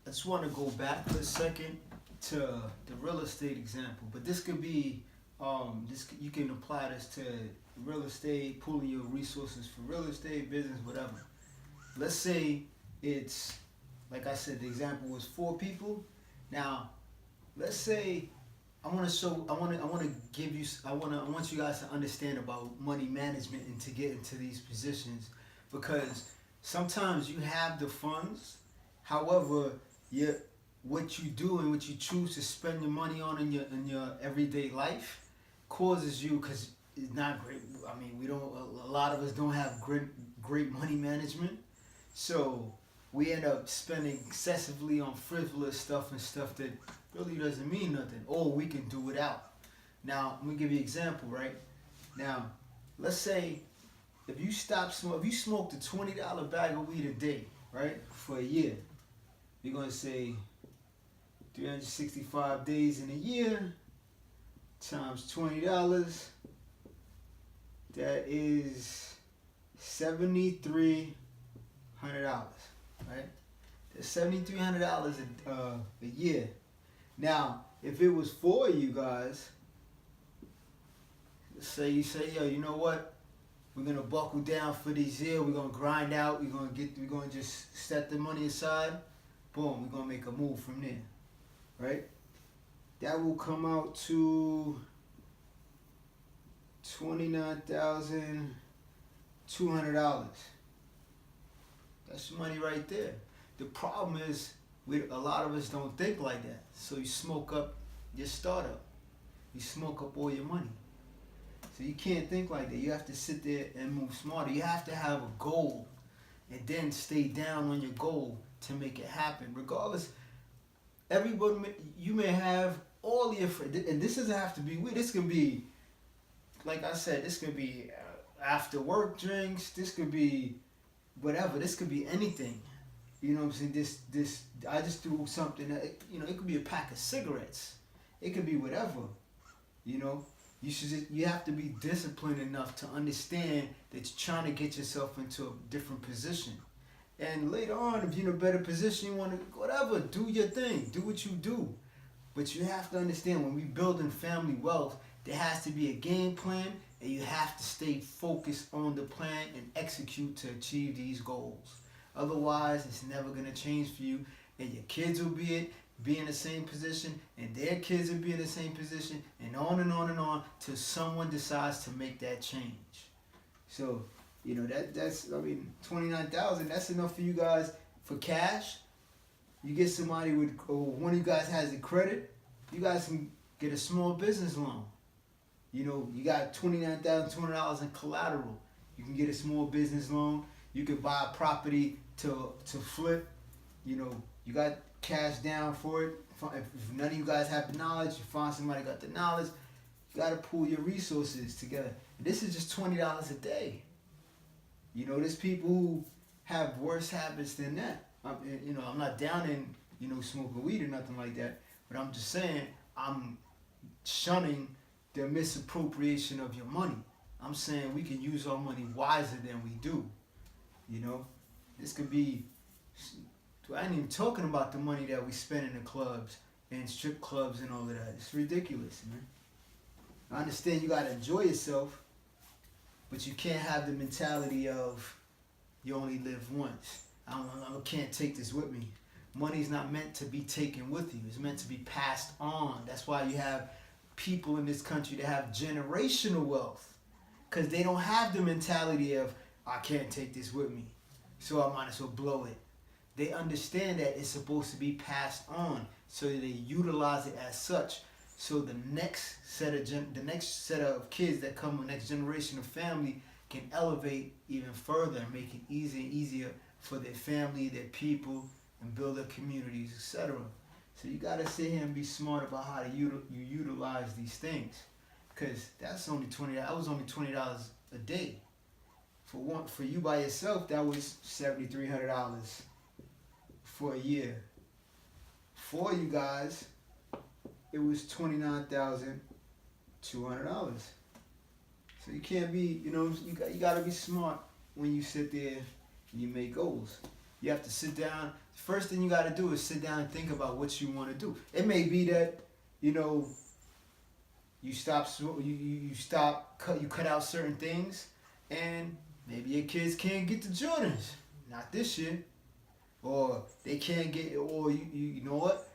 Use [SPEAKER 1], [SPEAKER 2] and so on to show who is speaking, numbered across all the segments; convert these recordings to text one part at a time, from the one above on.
[SPEAKER 1] I just want to go back for a second to the real estate example, but this could be you can apply this to real estate, pooling your resources for real estate, business, whatever. Let's say it's like I said, the example was four people. Now, let's say I want to give you, I want you guys to understand about money management and to get into these positions because sometimes you have the funds, however, you what you do and what you choose to spend your money on in your everyday life causes you because it's not great. I mean, we don't. A lot of us don't have great money management, so we end up spending excessively on frivolous stuff and stuff that really doesn't mean nothing, or we can do without. Now, let me give you an example, right? Now, let's say if you smoked a $20 bag of weed a day, right, for a year, you're gonna say 365 days in a year times $20. That is $7,300, right? That's $7,300 a year. Now, if it was for you guys, say you say, yo, you know what? We're gonna buckle down for this year. We're gonna grind out. We're gonna just set the money aside. Boom, we're gonna make a move from there, right? That will come out to $29,200. That's money right there. The problem is, a lot of us don't think like that. So you smoke up your startup. You smoke up all your money. So you can't think like that. You have to sit there and move smarter. You have to have a goal and then stay down on your goal to make it happen. Regardless, everybody, you may have all your friends, and this doesn't have to be weed. This can be, like I said, this could be after work drinks. This could be whatever. This could be anything. You know what I'm saying? I just do something that, it could be a pack of cigarettes. It could be whatever. You know, you have to be disciplined enough to understand that you're trying to get yourself into a different position. And later on, if you're in a better position, you want to, whatever, do your thing, do what you do. But you have to understand when we building family wealth, there has to be a game plan and you have to stay focused on the plan and execute to achieve these goals. Otherwise, it's never going to change for you, and your kids will be in the same position, and their kids will be in the same position, and on and on and on till someone decides to make that change. So, that's 29,000. That's enough for you guys for cash. You get somebody or one of you guys has the credit, you guys can get a small business loan. You got $29,200 in collateral. You can get a small business loan. You can buy a property to flip. You got cash down for it. If none of you guys have the knowledge, you find somebody got the knowledge. You got to pool your resources together. And this is just $20 a day. There's people who have worse habits than that. I'm not down in smoking weed or nothing like that, but I'm just saying I'm shunning the misappropriation of your money. I'm saying we can use our money wiser than we do. This could be, I ain't even talking about the money that we spend in the clubs and strip clubs and all of that. It's ridiculous, man. I understand you gotta enjoy yourself, but you can't have the mentality of you only live once. I can't take this with me. Money's not meant to be taken with you. It's meant to be passed on. That's why you have people in this country that have generational wealth, because they don't have the mentality of, I can't take this with me, so I might as well blow it. They understand that it's supposed to be passed on, so they utilize it as such. So the next set of kids that come, the next generation of family, can elevate even further and make it easier and easier for their family, their people, and build their communities, etc. So you gotta sit here and be smart about how to utilize these things, because that's only $20. That was only $20 a day. For you by yourself, that was $7,300 for a year. For you guys, it was $29,200. So you can't be, you gotta be smart when you sit there and you make goals. You have to sit down. First thing you got to do is sit down and think about what you want to do. It may be that, you know, you cut out certain things, and maybe your kids can't get the Jordans, not this year, or they can't get, or you know what?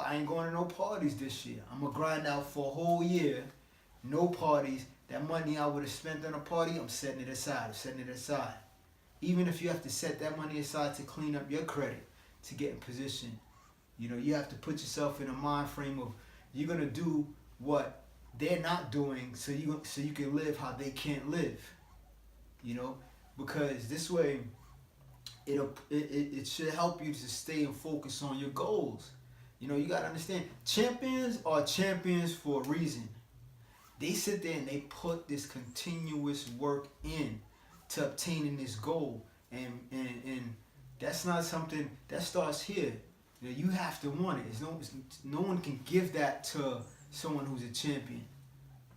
[SPEAKER 1] I ain't going to no parties this year. I'm gonna grind out for a whole year, no parties. That money I would have spent on a party, I'm setting it aside. Even if you have to set that money aside to clean up your credit, to get in position, you know, you have to put yourself in a mind frame of you're gonna do what they're not doing, so you can live how they can't live. You know, because this way, it should help you to stay and focus on your goals. You know, you gotta understand, champions are champions for a reason. They sit there and they put this continuous work in to obtaining this goal, and that's not something that starts here. You know, you have to want it. No one can give that to someone who's a champion.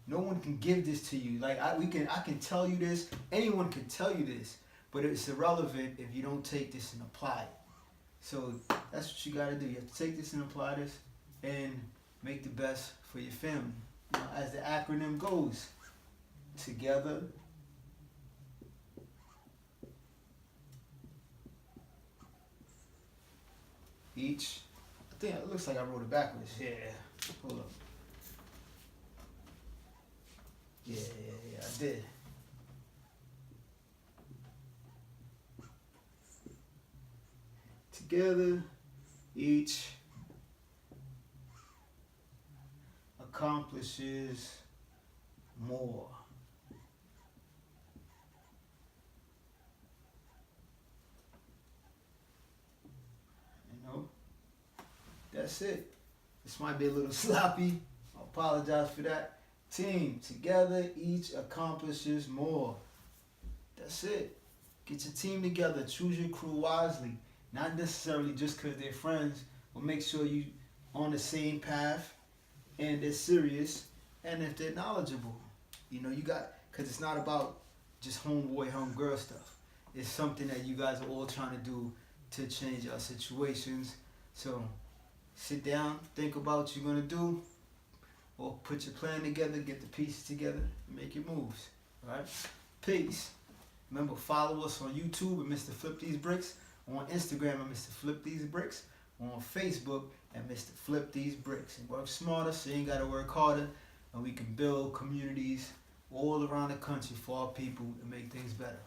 [SPEAKER 1] No one can give this to you. Like I can tell you this. Anyone can tell you this, but it's irrelevant if you don't take this and apply it. So that's what you gotta do. You have to take this and apply this, and make the best for your family. You know, as the acronym goes, together, each. I think it looks like I wrote it backwards. Yeah. Hold up. Yeah, I did. Together, each accomplishes more. You know, that's it. This might be a little sloppy. I apologize for that. Team, together, each accomplishes more. That's it. Get your team together. Choose your crew wisely. Not necessarily just because they're friends, but make sure you on the same path and they're serious and if they're knowledgeable. You know, because it's not about just homeboy, homegirl stuff. It's something that you guys are all trying to do to change our situations. So sit down, think about what you're going to do, or put your plan together, get the pieces together, and make your moves. All right? Peace. Remember, follow us on YouTube at Mr. Flip These Bricks, on Instagram at Mr. Flip These Bricks, on Facebook at Mr. Flip These Bricks. And work smarter so you ain't got to work harder, and we can build communities all around the country for our people and make things better.